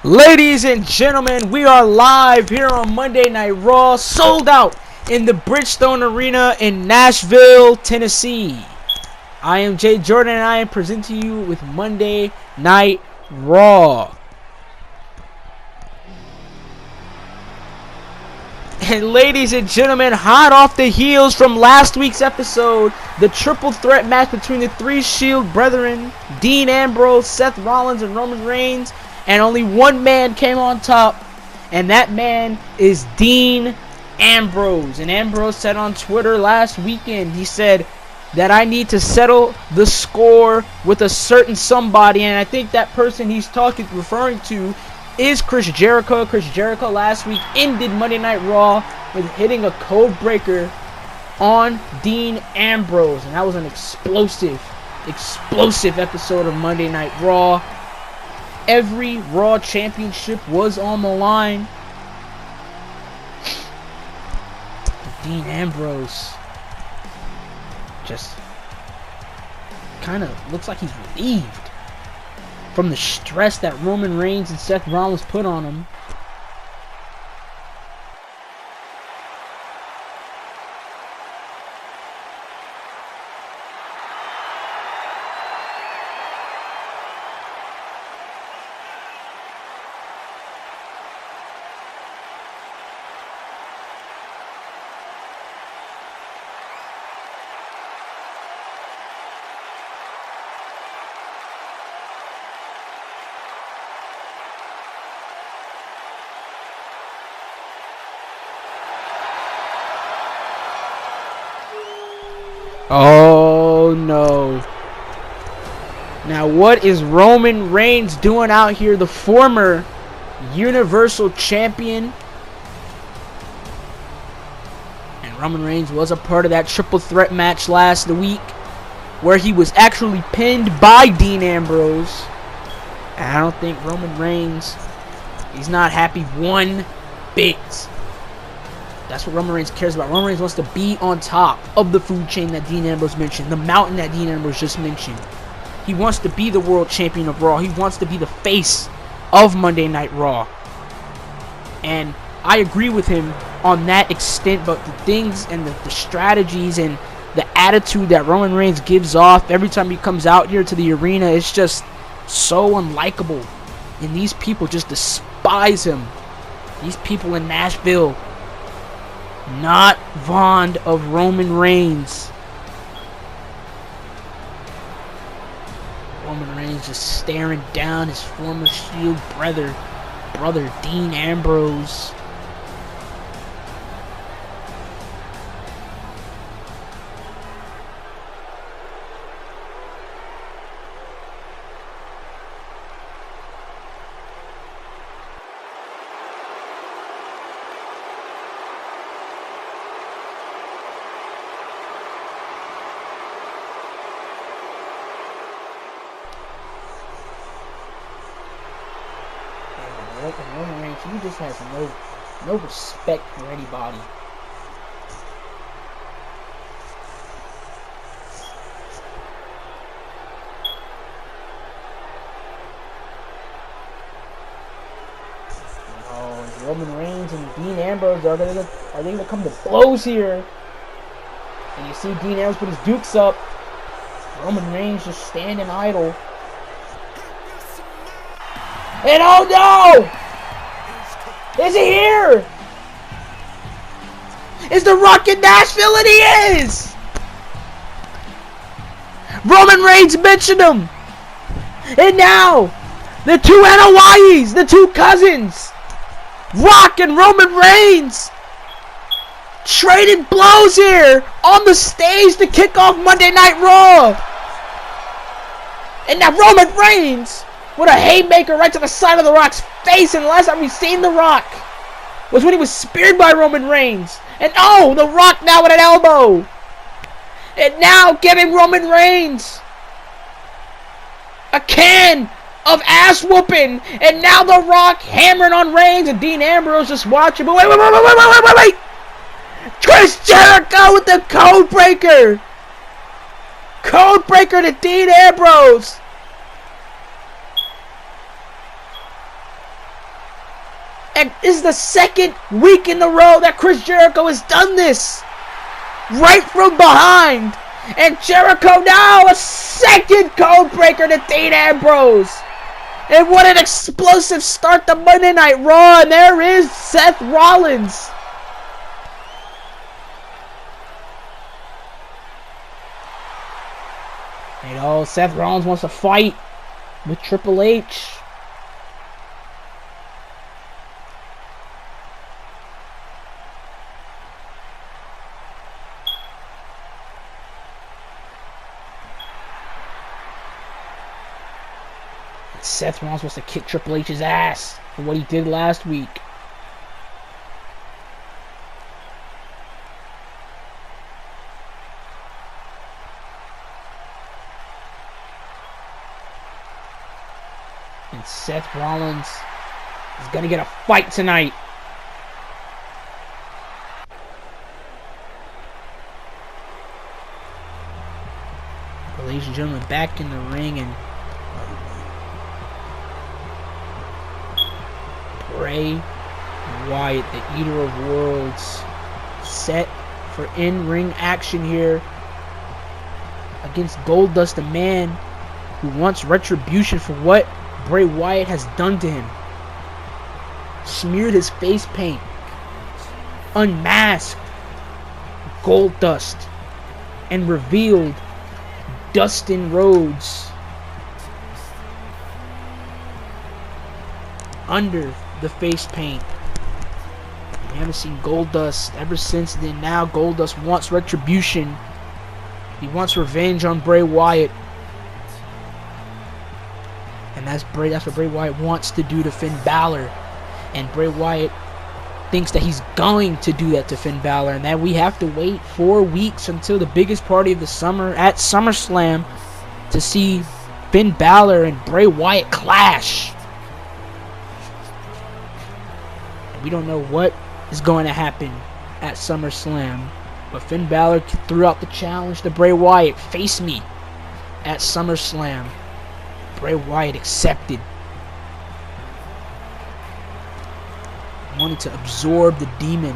Ladies and gentlemen, we are live here on Monday Night Raw, sold out in the Bridgestone Arena in Nashville, Tennessee. I am Jay Jordan and I am presenting you with Monday Night Raw. And ladies and gentlemen, hot off the heels from last week's episode, the triple threat match between the three Shield brethren, Dean Ambrose, Seth Rollins, and Roman Reigns. And only one man came on top, and that man is Dean Ambrose. And Ambrose said on Twitter last weekend, he said that I need to settle the score with a certain somebody. And I think that person he's referring to is Chris Jericho. Chris Jericho last week ended Monday Night Raw with hitting a code breaker on Dean Ambrose. And that was an explosive episode of Monday Night Raw. Every Raw Championship was on the line. Dean Ambrose just kind of looks like he's relieved from the stress that Roman Reigns and Seth Rollins put on him. Oh no. Now what is Roman Reigns doing out here? The former Universal Champion. And Roman Reigns was a part of that triple threat match last week where he was actually pinned by Dean Ambrose. And I don't think Roman Reigns, he's not happy one bit. That's what Roman Reigns cares about. Roman Reigns wants to be on top of the food chain that Dean Ambrose mentioned, the mountain that Dean Ambrose just mentioned. He wants to be the world champion of Raw. He wants to be the face of Monday Night Raw. And I agree with him on that extent, but the things and the strategies and the attitude that Roman Reigns gives off every time he comes out here to the arena, it's just so unlikable. And these people just despise him. These people in Nashville, not fond of Roman Reigns. Roman Reigns just staring down his former Shield brother Dean Ambrose. Roman Reigns, he just has no respect for anybody. Oh, Roman Reigns and Dean Ambrose are they gonna come to blows here? And you see Dean Ambrose put his dukes up. Roman Reigns just standing idle. And oh no! Is he here? Is The Rock in Nashville? And he is! Roman Reigns mentioned him! And now, the two Anawais, the two cousins, Rock and Roman Reigns, trading blows here on the stage to kick off Monday Night Raw. And now Roman Reigns with a haymaker right to the side of The Rock's face. And the last time we seen The Rock was when he was speared by Roman Reigns. And oh, The Rock now with an elbow. And now giving Roman Reigns a can of ass whooping. And now The Rock hammering on Reigns. And Dean Ambrose just watching. But wait. Chris Jericho with the code breaker. Code breaker to Dean Ambrose. And this is the second week in a row that Chris Jericho has done this. Right from behind. And Jericho now a second code breaker to Dean Ambrose. And what an explosive start to Monday Night Raw. And there is Seth Rollins. You know, Seth Rollins wants to fight with Triple H. Seth Rollins wants to kick Triple H's ass for what he did last week. And Seth Rollins is going to get a fight tonight. Ladies and gentlemen, back in the ring, and Bray Wyatt, the Eater of Worlds, set for in-ring action here against Goldust, the man who wants retribution for what Bray Wyatt has done to him. Smeared his face paint, unmasked Goldust, and revealed Dustin Rhodes under the face paint. We haven't seen Goldust ever since then. Now Goldust wants retribution. He wants revenge on Bray Wyatt. And that's what Bray Wyatt wants to do to Finn Balor. And Bray Wyatt thinks that he's going to do that to Finn Balor, and that we have to wait 4 weeks until the biggest party of the summer at SummerSlam to see Finn Balor and Bray Wyatt clash. We don't know what is going to happen at SummerSlam, but Finn Balor threw out the challenge to Bray Wyatt. Face me at SummerSlam. Bray Wyatt accepted. Wanted to absorb the demon.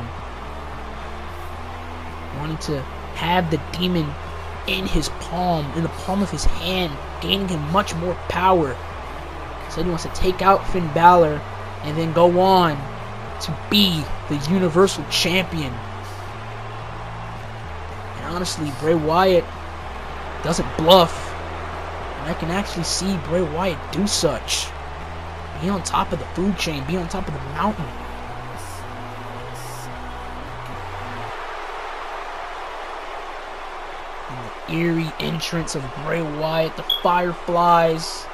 Wanted to have the demon in his palm, in the palm of his hand, gaining him much more power. So he wants to take out Finn Balor and then go on to be the Universal Champion. And honestly, Bray Wyatt doesn't bluff. And I can actually see Bray Wyatt do such. Be on top of the food chain. Be on top of the mountain. And the eerie entrance of Bray Wyatt. The fireflies.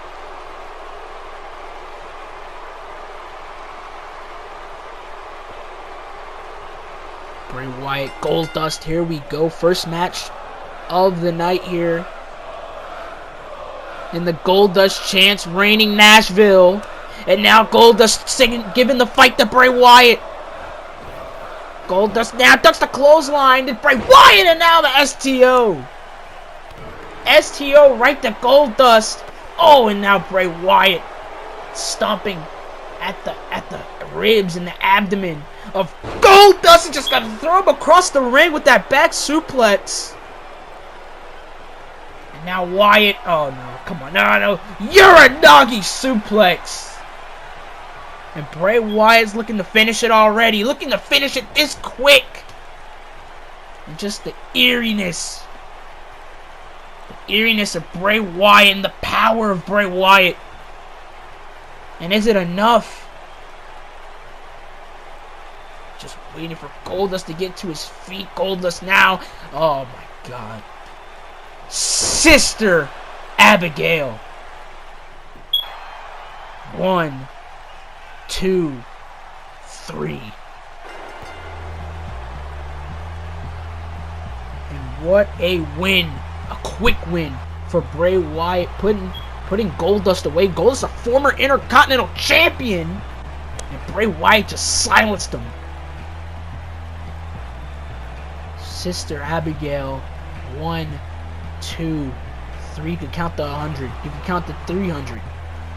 Bray Wyatt, Goldust, here we go. First match of the night here. In the Goldust chants reigning Nashville. And now Goldust singing, giving the fight to Bray Wyatt. Goldust now ducks the clothesline to Bray Wyatt, and now the STO. STO right to Goldust. Oh, and now Bray Wyatt stomping at the ribs and the abdomen of Goldust, and just gonna throw him across the ring with that back suplex. And now Wyatt, oh no, come on, no, Uranagi suplex. And Bray Wyatt's looking to finish it already, looking to finish it this quick. And just the eeriness of Bray Wyatt and the power of Bray Wyatt. And is it enough? Just waiting for Goldust to get to his feet. Goldust now. Oh my God. Sister Abigail. 1, 2, 3. And what a win. A quick win for Bray Wyatt. Putting Goldust away. Goldust, a former Intercontinental Champion. And Bray Wyatt just silenced him. Sister Abigail. 1, 2, 3. You can count to 100. You can count to 300.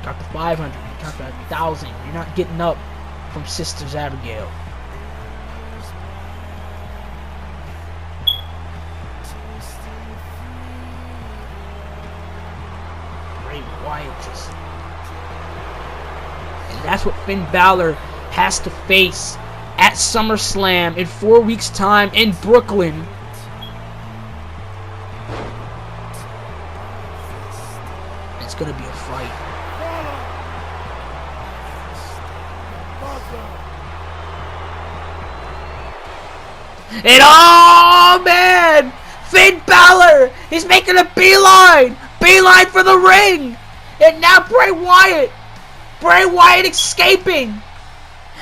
Count to 500. You count to 1,000. You're not getting up from Sisters Abigail. Bray Wyatt just... And that's what Finn Balor has to face at SummerSlam in 4 weeks' time in Brooklyn. It's gonna be a fight. And oh man! Finn Balor is making a beeline! Beeline for the ring! And now Bray Wyatt! Bray Wyatt escaping!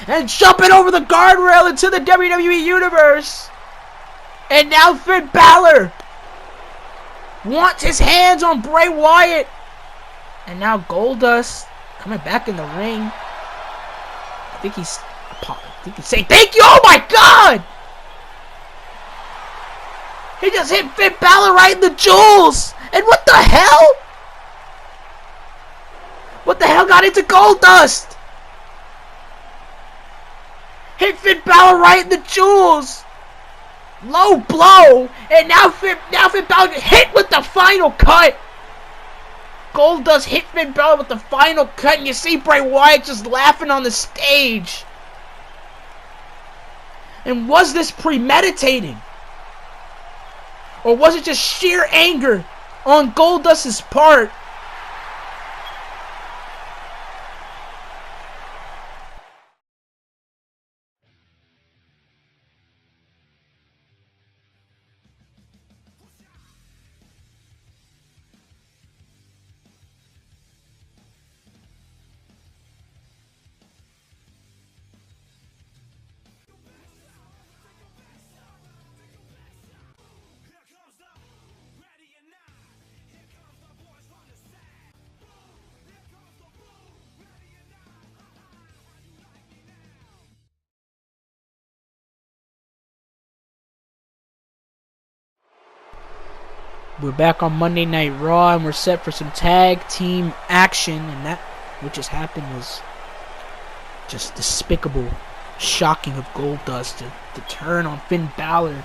And jumping over the guardrail into the WWE Universe! And now Finn Balor wants his hands on Bray Wyatt! And now Goldust coming back in the ring. I think he's saying thank you! Oh my god! He just hit Finn Balor right in the jewels! And what the hell? What the hell got into Goldust? Hit Finn Balor right in the jewels! Low blow! And now Finn Balor hit with the final cut! Goldust hit Finn Balor with the final cut, and you see Bray Wyatt just laughing on the stage. And was this premeditated? Or was it just sheer anger on Goldust's part? We're back on Monday Night Raw, and we're set for some tag team action, and that what just happened was just despicable, shocking of Goldust to turn on Finn Balor.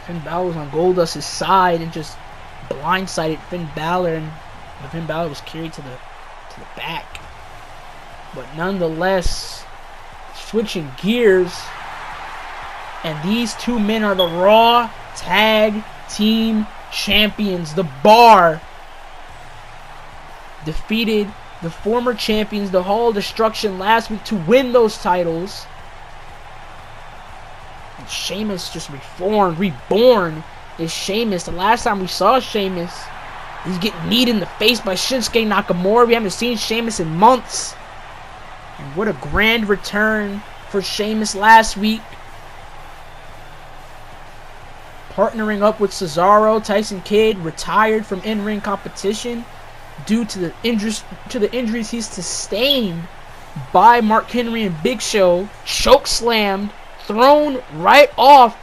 Finn Balor was on Goldust's side and just blindsided Finn Balor, and Finn Balor was carried to the back. But nonetheless, switching gears, and these two men are the Raw Tag Team Champions. The Bar defeated the former champions, the Hall of Destruction, last week to win those titles. And Sheamus just reborn is Sheamus. The last time we saw Sheamus, he's getting kneed in the face by Shinsuke Nakamura. We haven't seen Sheamus in months. And what a grand return for Sheamus last week. Partnering up with Cesaro, Tyson Kidd retired from in-ring competition due to the injuries he's sustained by Mark Henry and Big Show. Choke slammed, thrown right off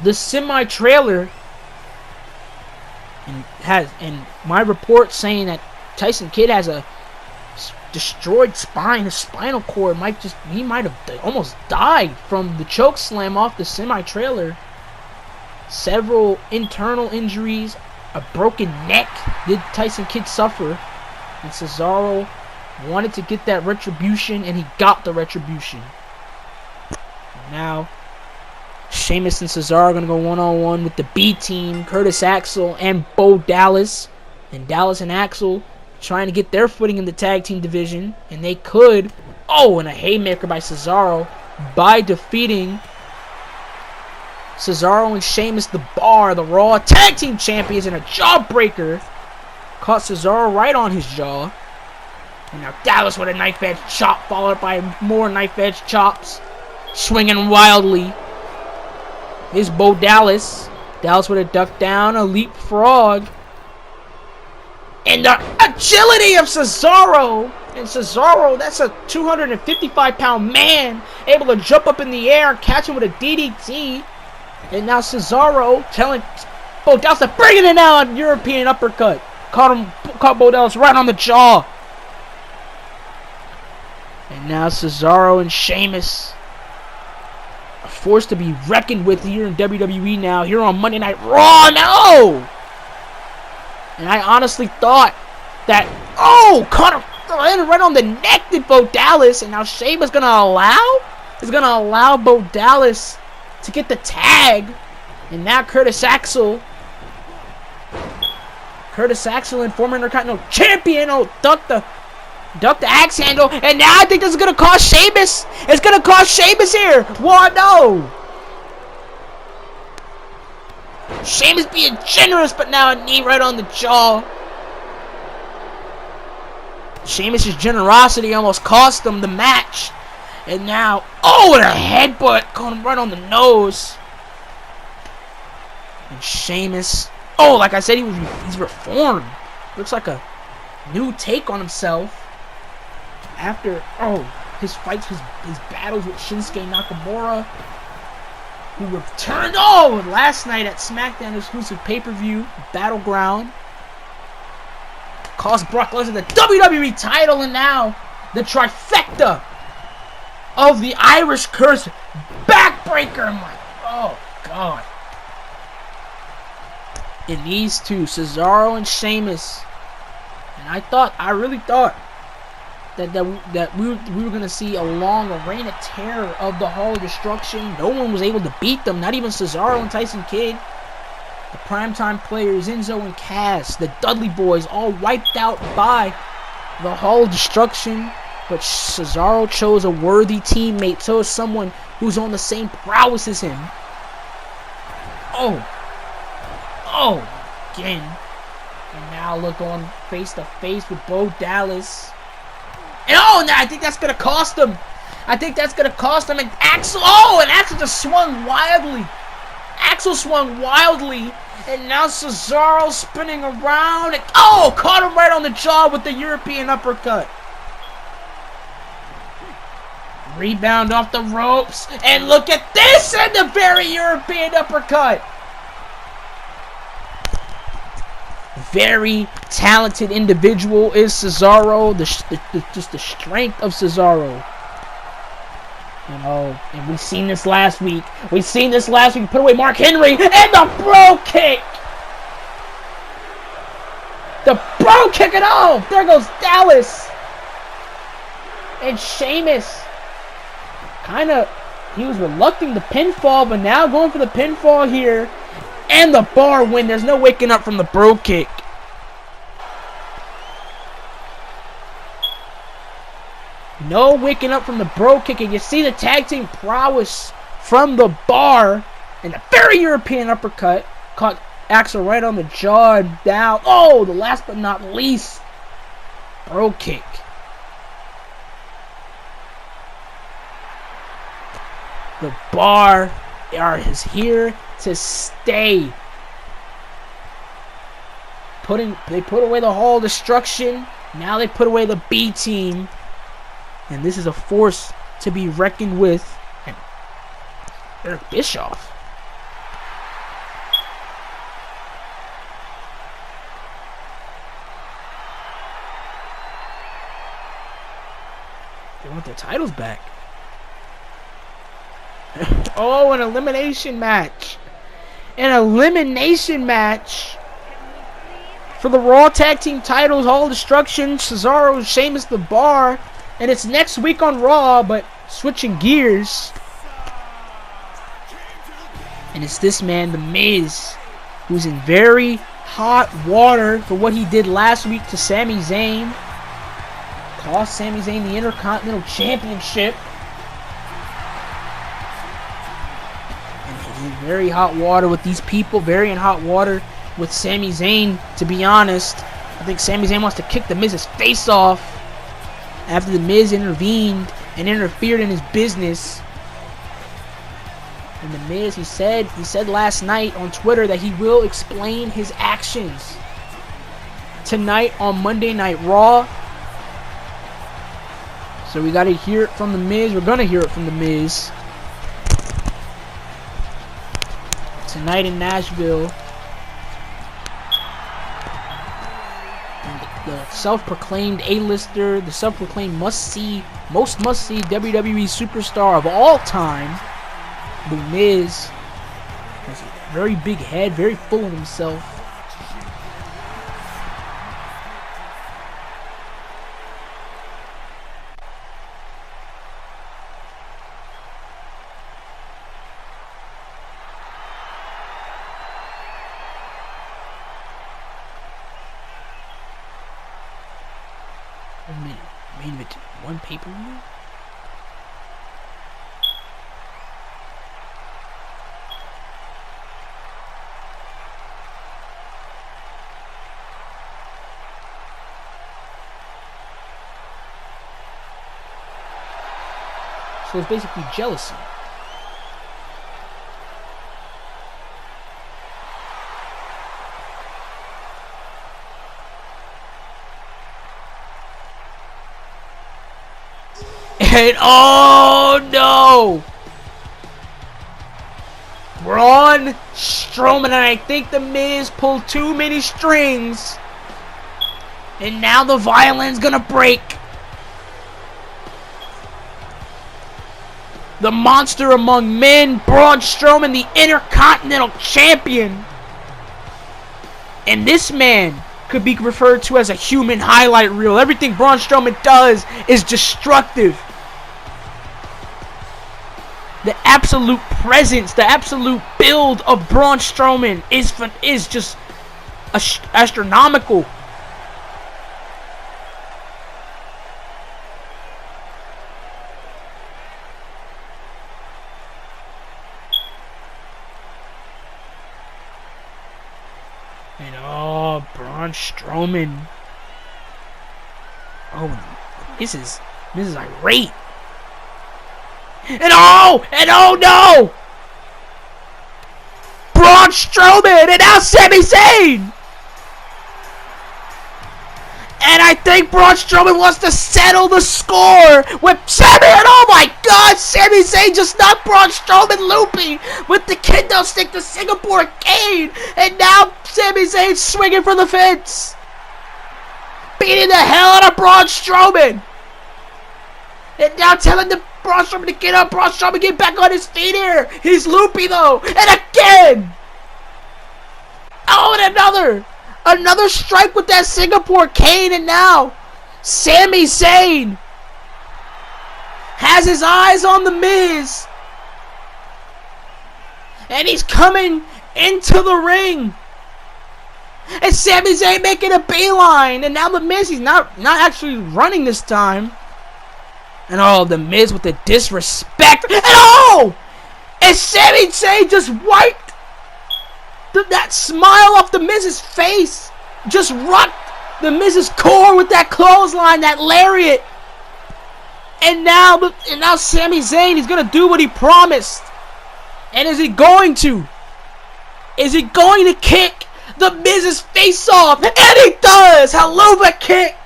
the semi-trailer, and my report saying that Tyson Kidd has a destroyed spine. His spinal cord might have almost died from the choke slam off the semi-trailer. Several internal injuries, a broken neck did Tyson Kidd suffer, and Cesaro wanted to get that retribution, and he got the retribution. And now Sheamus and Cesaro are going to go one-on-one with the B team, Curtis Axel and Bo Dallas. And Dallas and Axel trying to get their footing in the tag team division, and they could. Oh, and a haymaker by Cesaro by defeating Cesaro and Sheamus, the Bar, the Raw Tag Team Champions, and a jawbreaker. Caught Cesaro right on his jaw. And now Dallas with a knife edge chop, followed by more knife edge chops. Swinging wildly is Bo Dallas. Dallas with a duck down, a leapfrog. And the agility of Cesaro. And Cesaro, that's a 255-pound man, able to jump up in the air and catch him with a DDT. And now Cesaro telling Bo Dallas to bring it in now on European uppercut. Caught Bo Dallas right on the jaw. now Cesaro and Sheamus, a force to be reckoned with here in WWE now, here on Monday Night Raw. No! And I honestly thought that, caught him right on the neck, did Bo Dallas, and now Sheamus is going to allow Bo Dallas to get the tag, and now Curtis Axel and former Intercontinental Champion, duck the axe handle, and now I think this is going to cost Sheamus. It's going to cost Sheamus here. What? No. Sheamus being generous, but now a knee right on the jaw. Sheamus' generosity almost cost him the match. And now, and a headbutt caught him right on the nose. And Sheamus, like I said, he's reformed. Looks like a new take on himself. After, his fights, his battles with Shinsuke Nakamura, who returned, last night at SmackDown exclusive pay-per-view, Battleground. Cost Brock Lesnar the WWE title, and now the trifecta of the Irish Curse backbreaker. God. And these two, Cesaro and Sheamus. And I really thought that we were going to see a long reign of terror of the Hall of Destruction. No one was able to beat them, not even Cesaro and Tyson Kidd. The primetime players, Enzo and Cass, the Dudley Boys, all wiped out by the Hall of Destruction. But Cesaro chose a worthy teammate, chose someone who's on the same prowess as him. Again. And now look on face to face with Bo Dallas. And now I think that's going to cost him. And Axel, and Axel just swung wildly. And now Cesaro spinning around. And, caught him right on the jaw with the European uppercut. Rebound off the ropes. And look at this, and the very European uppercut. Very talented individual is Cesaro. Just the strength of Cesaro. And we've seen this last week. Put away Mark Henry, and the bro kick. And there goes Dallas. And Sheamus, he was reluctant to pinfall, but now going for the pinfall here. And the bar win. There's no waking up from the bro kick. No waking up from the bro kick. And you see the tag team prowess from the bar. And the very European uppercut caught Axel right on the jaw and down. The last but not least, bro kick. The bar is here to stay. They put away the Hall of Destruction. Now they put away the B team. And this is a force to be reckoned with. And Eric Bischoff. They want their titles back. An elimination match. For the Raw Tag Team titles, Hall of Destruction, Cesaro, Sheamus, the Bar. And it's next week on Raw, but switching gears. And it's this man, The Miz, who's in very hot water for what he did last week to Sami Zayn. Cost Sami Zayn the Intercontinental Championship. And he's in very hot water with these people, very in hot water with Sami Zayn, to be honest. I think Sami Zayn wants to kick The Miz's face off after The Miz intervened and interfered in his business. And The Miz, he said last night on Twitter that he will explain his actions tonight on Monday Night Raw. So we got to hear it from The Miz. We're going to hear it from The Miz tonight in Nashville. And the self-proclaimed A-lister, the self-proclaimed must-see WWE superstar of all time, The Miz, has a very big head, very full of himself. Main event, one pay-per-view? So it's basically jealousy. And oh no! Braun Strowman, and I think The Miz pulled too many strings. And now the violin's gonna break. The monster among men, Braun Strowman, the Intercontinental Champion. And this man could be referred to as a human highlight reel. Everything Braun Strowman does is destructive. The absolute presence, the absolute build of Braun Strowman is just astronomical. And oh, Braun Strowman. Oh, this is irate. And oh no! Braun Strowman and now Sami Zayn! And I think Braun Strowman wants to settle the score with Sami, and oh my god, Sami Zayn just knocked Braun Strowman loopy with the kendo stick, the Singapore cane, and now Sami Zayn swinging for the fence, beating the hell out of Braun Strowman, and now telling the Braun Strowman to get up. Braun Strowman get back on his feet here. He's loopy though, and again. Oh, and another strike with that Singapore cane, and now Sami Zayn has his eyes on The Miz, and he's coming into the ring, and Sami Zayn making a beeline, and now The Miz, he's not actually running this time. And oh, The Miz with the disrespect. And oh! And Sami Zayn just wiped that smile off The Miz's face. Just rocked The Miz's core with that clothesline, that lariat. And now Sami Zayn, he's going to do what he promised. And is he going to? Is he going to kick The Miz's face off? And he does! Haluva kick!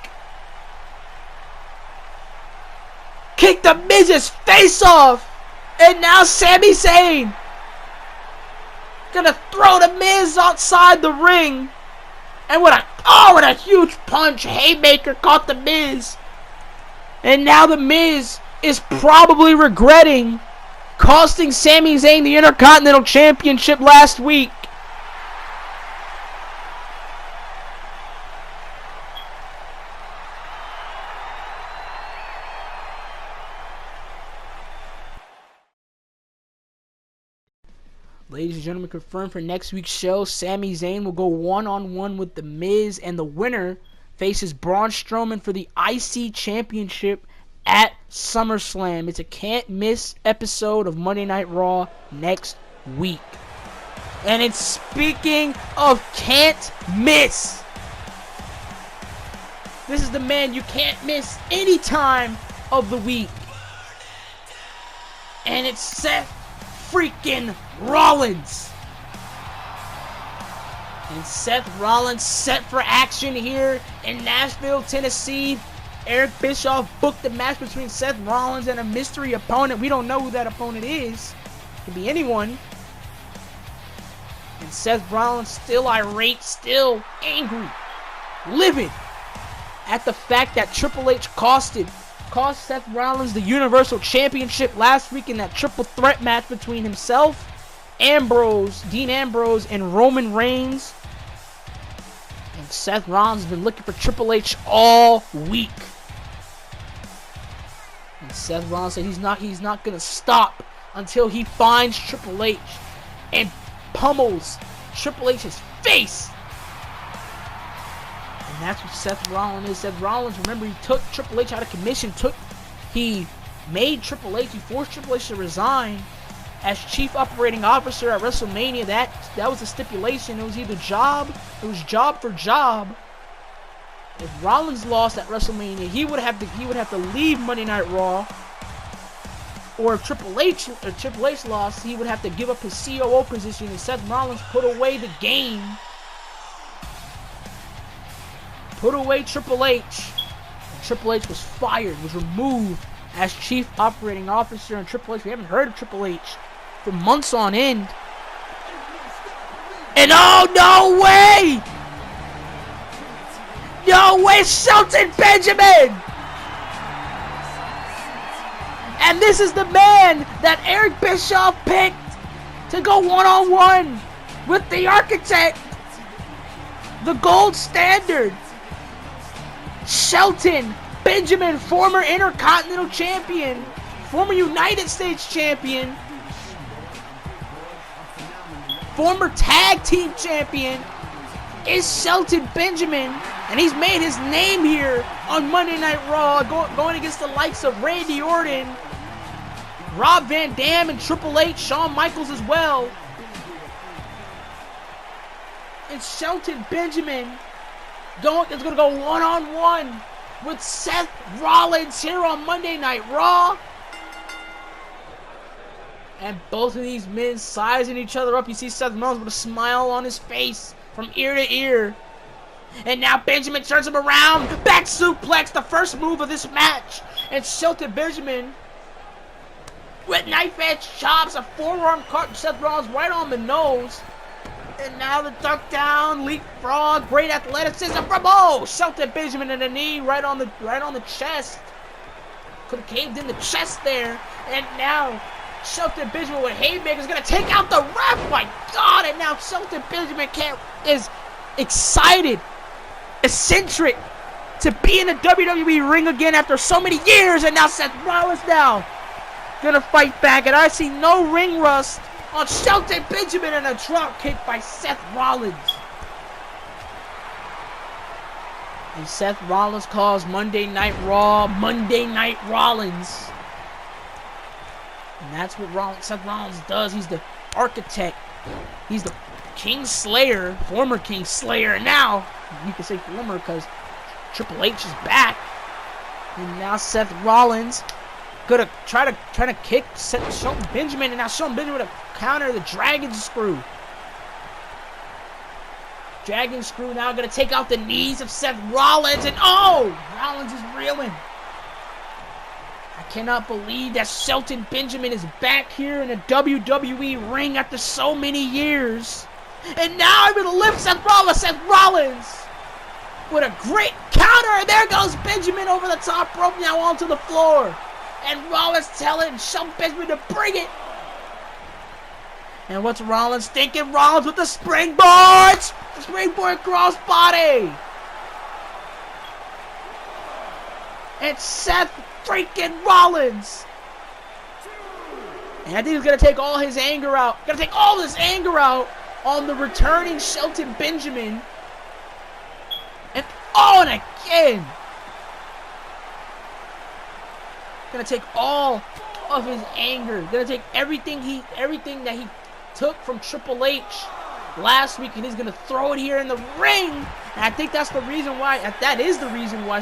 Kick The Miz's face off, and now Sami Zayn gonna throw The Miz outside the ring, and what a huge punch! Haymaker caught The Miz, and now The Miz is probably regretting costing Sami Zayn the Intercontinental Championship last week. Ladies and gentlemen, confirmed for next week's show, Sami Zayn will go one-on-one with The Miz, and the winner faces Braun Strowman for the IC Championship at SummerSlam. It's a can't-miss episode of Monday Night Raw next week. And it's speaking of can't miss. This is the man you can't miss any time of the week. And it's Seth freaking Rollins. And Seth Rollins set for action here in Nashville, Tennessee. Eric Bischoff booked the match between Seth Rollins and a mystery opponent. We don't know who that opponent is. It could be anyone. And Seth Rollins still irate, still angry, livid. at the fact that Triple H cost Seth Rollins the Universal Championship last week in that triple threat match between himself, Dean Ambrose, and Roman Reigns. And Seth Rollins has been looking for Triple H all week. And Seth Rollins said he's not gonna stop until he finds Triple H and pummels Triple H's face. And that's what Seth Rollins is. Seth Rollins, remember, he took Triple H out of commission. He forced Triple H to resign as Chief Operating Officer at WrestleMania. That was the stipulation. It was either job for job. If Rollins lost at WrestleMania, he would have to leave Monday Night Raw. Or if Triple H lost, he would have to give up his COO position, and Seth Rollins put away the game. Put away Triple H. And Triple H was fired, was removed as Chief Operating Officer. And Triple H, we haven't heard of Triple H for months on end. And oh, no way! No way, Shelton Benjamin! And this is the man that Eric Bischoff picked to go one-on-one with the Architect, the gold standard. Shelton Benjamin, former Intercontinental Champion, former United States Champion, former Tag Team Champion, is Shelton Benjamin, and he's made his name here on Monday Night Raw, going against the likes of Randy Orton, Rob Van Dam, and Triple H, Shawn Michaels as well. And Shelton Benjamin is going to go one-on-one with Seth Rollins here on Monday Night Raw. And both of these men sizing each other up. You see Seth Rollins with a smile on his face from ear to ear. And now Benjamin turns him around. Back suplex, the first move of this match. And Shelton Benjamin with knife edge chops, a forearm caught Seth Rollins right on the nose. And now the duck down, leapfrog, great athleticism from Shelton Benjamin in the knee right on the chest. Could have caved in the chest there. And now Shelton Benjamin with haymakers gonna take out the ref. My God! And now Shelton Benjamin is excited, eccentric to be in the WWE ring again after so many years. And now Seth Rollins now gonna fight back, and I see no ring rust on Shelton Benjamin, and a drop kick by Seth Rollins. And Seth Rollins calls Monday Night Raw Monday Night Rollins. And that's what Seth Rollins does. He's the Architect. He's the King Slayer, former King Slayer. And now, you can say former because Triple H is back. And now Seth Rollins gonna try to kick Shelton Benjamin, and now Shelton Benjamin with a counter the Dragon Screw. Dragon Screw now gonna take out the knees of Seth Rollins, and Rollins is reeling. I cannot believe that Shelton Benjamin is back here in a WWE ring after so many years. And now I'm gonna lift Seth Rollins with a great counter, and there goes Benjamin over the top rope now onto the floor. And Rollins telling Shelton Benjamin to bring it. And what's Rollins thinking? Rollins with the springboard! The springboard crossbody! And Seth freaking Rollins! And I think he's going to take all his anger out. On the returning Shelton Benjamin. And again! Gonna take all of his anger. Gonna take everything that he took from Triple H last week, and he's gonna throw it here in the ring. And I think that is the reason why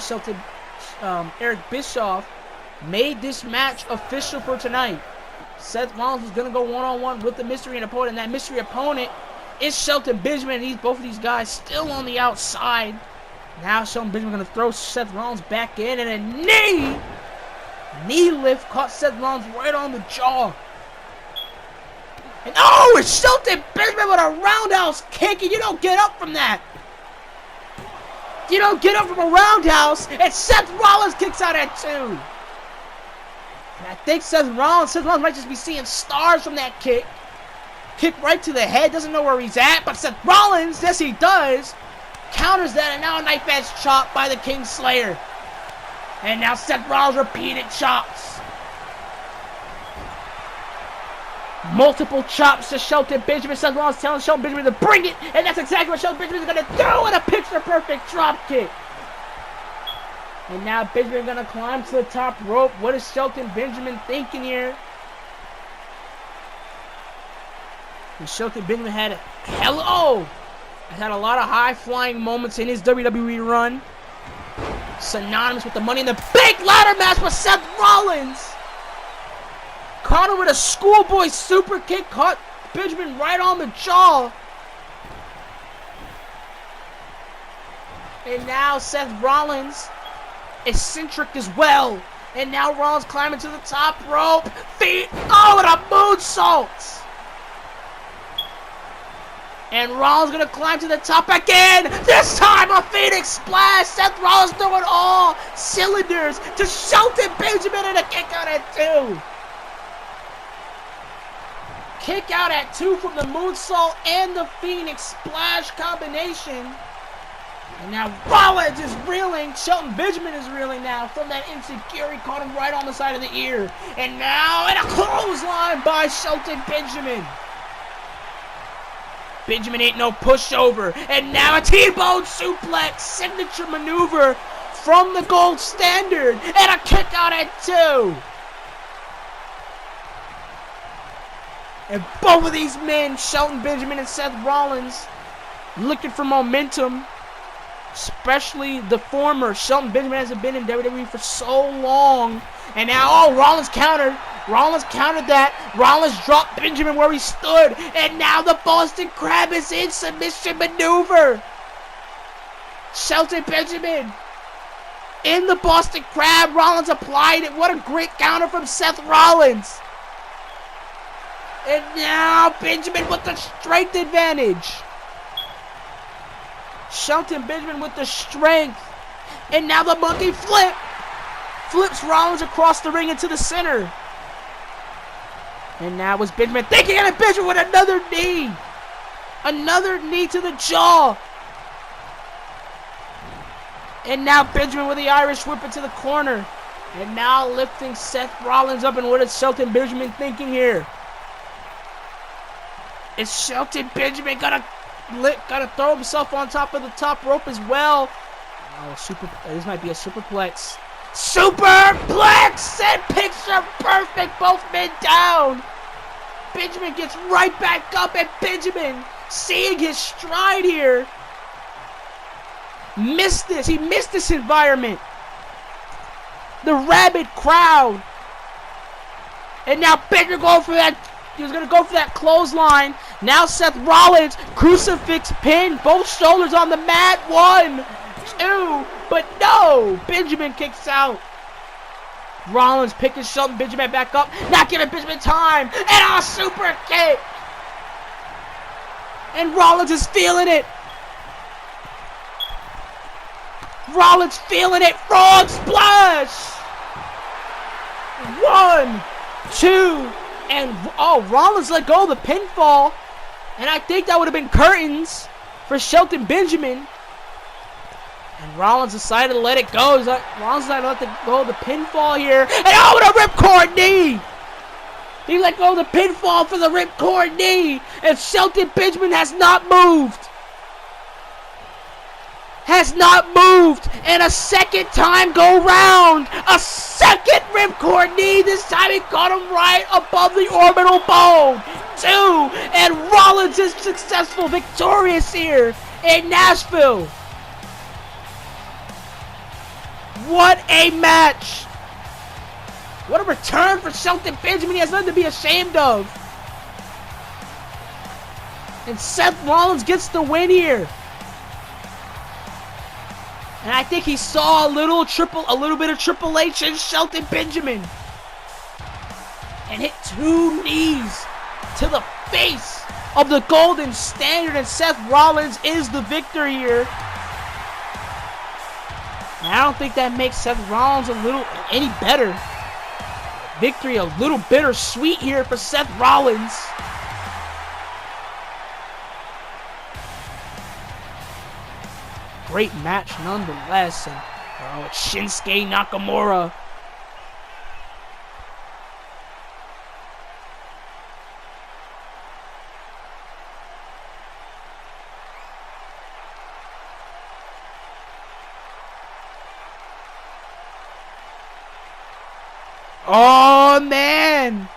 Eric Bischoff made this match official for tonight. Seth Rollins was gonna go one-on-one with the mystery opponent, and that mystery opponent is Shelton Benjamin. And both of these guys still on the outside. Now Shelton Benjamin gonna throw Seth Rollins back in, and a knee lift caught Seth Rollins right on the jaw. And it's Shelton Benjamin with a roundhouse kick, and you don't get up from that. You don't get up from a roundhouse, and Seth Rollins kicks out at 2. And I think Seth Rollins might just be seeing stars from that kick. Kick right to the head, doesn't know where he's at, but Seth Rollins, yes he does, counters that, and now a knife edge chop by the King Slayer. And now Seth Rollins repeated chops. Multiple chops to Shelton Benjamin. Seth Rollins telling Shelton Benjamin to bring it, and that's exactly what Shelton Benjamin is going to do in a picture-perfect drop kick. And now Benjamin going to climb to the top rope. What is Shelton Benjamin thinking here? And Shelton Benjamin had a lot of high-flying moments in his WWE run. Synonymous with the Money in the Bank ladder match with Seth Rollins. Caught him with a schoolboy super kick. Caught Benjamin right on the jaw. And now Seth Rollins, eccentric as well. And now Rollins climbing to the top rope. Feet, and a moonsault. And Rollins gonna climb to the top again. This time a Phoenix Splash. Seth Rollins throwing all cylinders to Shelton Benjamin and a kick out at 2. Kick out at 2 from the moonsault and the Phoenix Splash combination. And now Rollins is reeling. Shelton Benjamin is reeling now from that insecurity. Caught him right on the side of the ear. And now in a clothesline by Shelton Benjamin. Benjamin ain't no pushover. And now a T-bone suplex. Signature maneuver from the gold standard. And a kick out at 2. And both of these men, Shelton Benjamin and Seth Rollins, looking for momentum. Especially the former. Shelton Benjamin hasn't been in WWE for so long. And now, Rollins countered. Rollins countered that. Rollins dropped Benjamin where he stood. And now the Boston Crab is in submission maneuver. Shelton Benjamin in the Boston Crab. Rollins applied it. What a great counter from Seth Rollins. And now Benjamin with the strength advantage. Shelton Benjamin with the strength. And now the monkey flip. Flips Rollins across the ring into the center. And now was Benjamin thinking, and Benjamin with another knee. Another knee to the jaw. And now Benjamin with the Irish whip into the corner. And now lifting Seth Rollins up. And what is Shelton Benjamin thinking here? Is Shelton Benjamin gonna throw himself on top of the top rope as well? Oh, this might be a superplex. Superplex and picture perfect. Both men down. Benjamin gets right back up, and Benjamin, seeing his stride here, missed this. He missed this environment. The rabid crowd. And now Benjamin going for that. He was going to go for that clothesline. Now Seth Rollins, crucifix pin, both shoulders on the mat. 1, 2, but no. Benjamin kicks out. Rollins picking Shelton Benjamin back up. Not giving Benjamin time. And a super kick. And Rollins is feeling it. Rollins feeling it. Frog splash. 1, 2, and Rollins let go of the pinfall. And I think that would have been curtains for Shelton Benjamin. And Rollins decided to let it go. Rollins decided to let go of the pinfall here. And with a ripcord knee! He let go of the pinfall for the ripcord knee. And Shelton Benjamin has not moved. Has not moved. And a second time go round. A second ripcord knee. This time he caught him right above the orbital bone. 2. And Rollins is successful, victorious here in Nashville. What a match. What a return for Shelton Benjamin. He has nothing to be ashamed of. And Seth Rollins gets the win here. And I think he saw a little bit of Triple H in Shelton Benjamin. And hit 2 knees to the face of the Golden Standard. And Seth Rollins is the victor here. And I don't think that makes Seth Rollins a little any better. Victory a little bittersweet here for Seth Rollins. Great match nonetheless. And it's Shinsuke Nakamura. Oh, man!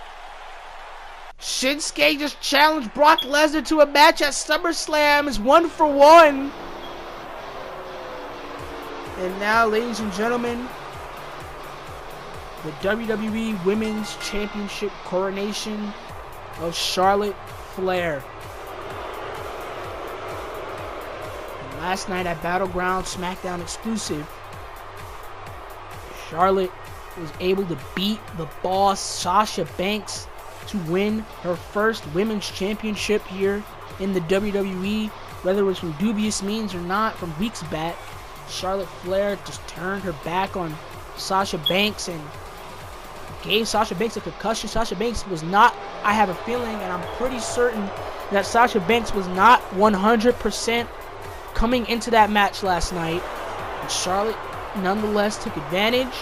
Shinsuke just challenged Brock Lesnar to a match at SummerSlam. Is 1-for-1. And now, ladies and gentlemen, the WWE Women's Championship coronation of Charlotte Flair. And last night at Battleground SmackDown exclusive, Charlotte was able to beat the boss Sasha Banks to win her first women's championship here in the WWE. Whether it was from dubious means or not, from weeks back, Charlotte Flair just turned her back on Sasha Banks and gave Sasha Banks a concussion. Sasha Banks was not, I have a feeling, and I'm pretty certain that Sasha Banks was not 100% coming into that match last night. And Charlotte nonetheless took advantage.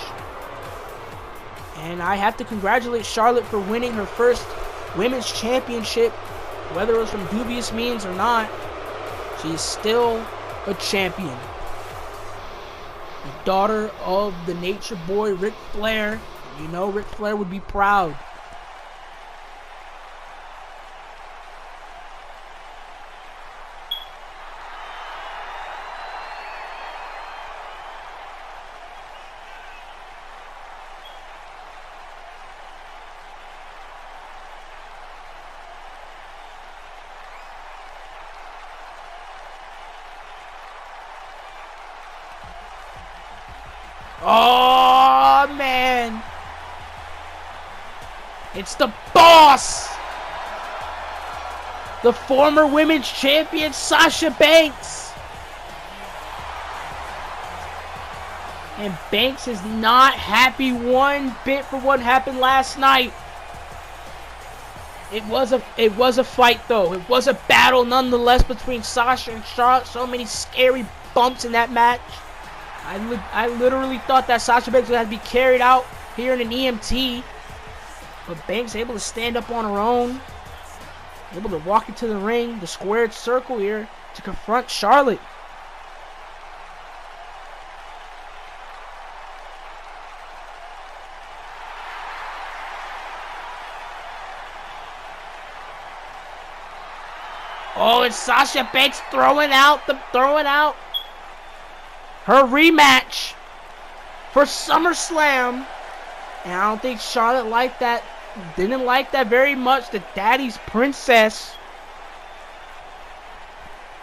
And I have to congratulate Charlotte for winning her first women's championship. Whether it was from dubious means or not, she's still a champion. The daughter of the Nature Boy, Ric Flair. You know Ric Flair would be proud. Oh, man. It's the boss. The former women's champion, Sasha Banks. And Banks is not happy one bit for what happened last night. It was a fight, though. It was a battle nonetheless between Sasha and Charlotte. So many scary bumps in that match. I literally thought that Sasha Banks would have to be carried out here in an EMT. But Banks able to stand up on her own. Able to walk into the ring, the squared circle here, to confront Charlotte. Oh, it's Sasha Banks throwing out her rematch for SummerSlam. And I don't think Charlotte liked that. Didn't like that very much. The daddy's princess.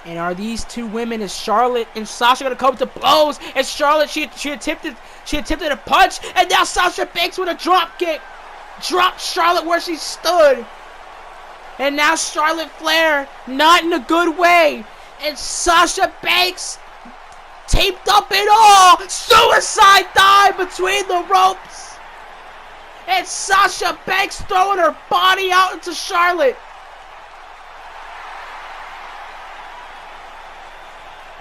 And are these two women, is Charlotte and Sasha gonna come to blows? And Charlotte, she attempted a punch, and now Sasha Banks with a drop kick dropped Charlotte where she stood. And now Charlotte Flair, not in a good way. And Sasha Banks taped up and all. Suicide dive between the ropes. And Sasha Banks throwing her body out into Charlotte.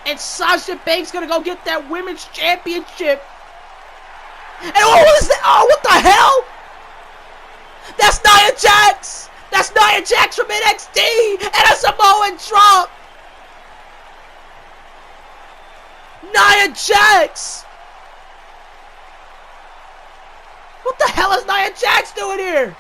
And Sasha Banks gonna go get that women's championship. And what is that? Oh, what the hell? That's Nia Jax. That's Nia Jax from NXT. And a Samoan drop. Nia Jax. What the hell is Nia Jax doing here?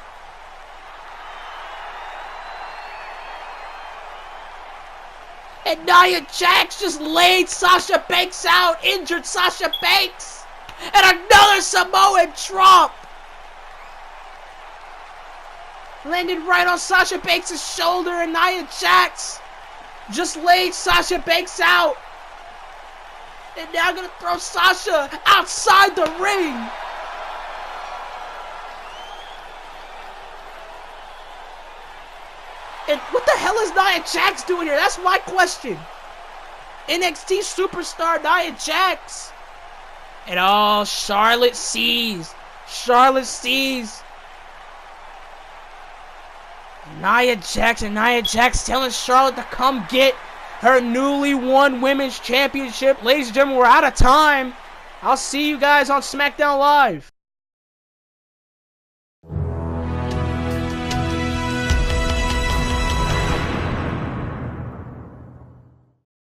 And Nia Jax just laid Sasha Banks out, injured Sasha Banks. And another Samoan drop. Landed right on Sasha Banks' shoulder, and Nia Jax just laid Sasha Banks out. And now gonna throw Sasha outside the ring. And what the hell is Nia Jax doing here? That's my question. NXT superstar Nia Jax. And oh, Charlotte sees. Charlotte sees. Nia Jax telling Charlotte to come get her newly won women's championship. Ladies and gentlemen, we're out of time. I'll see you guys on SmackDown Live.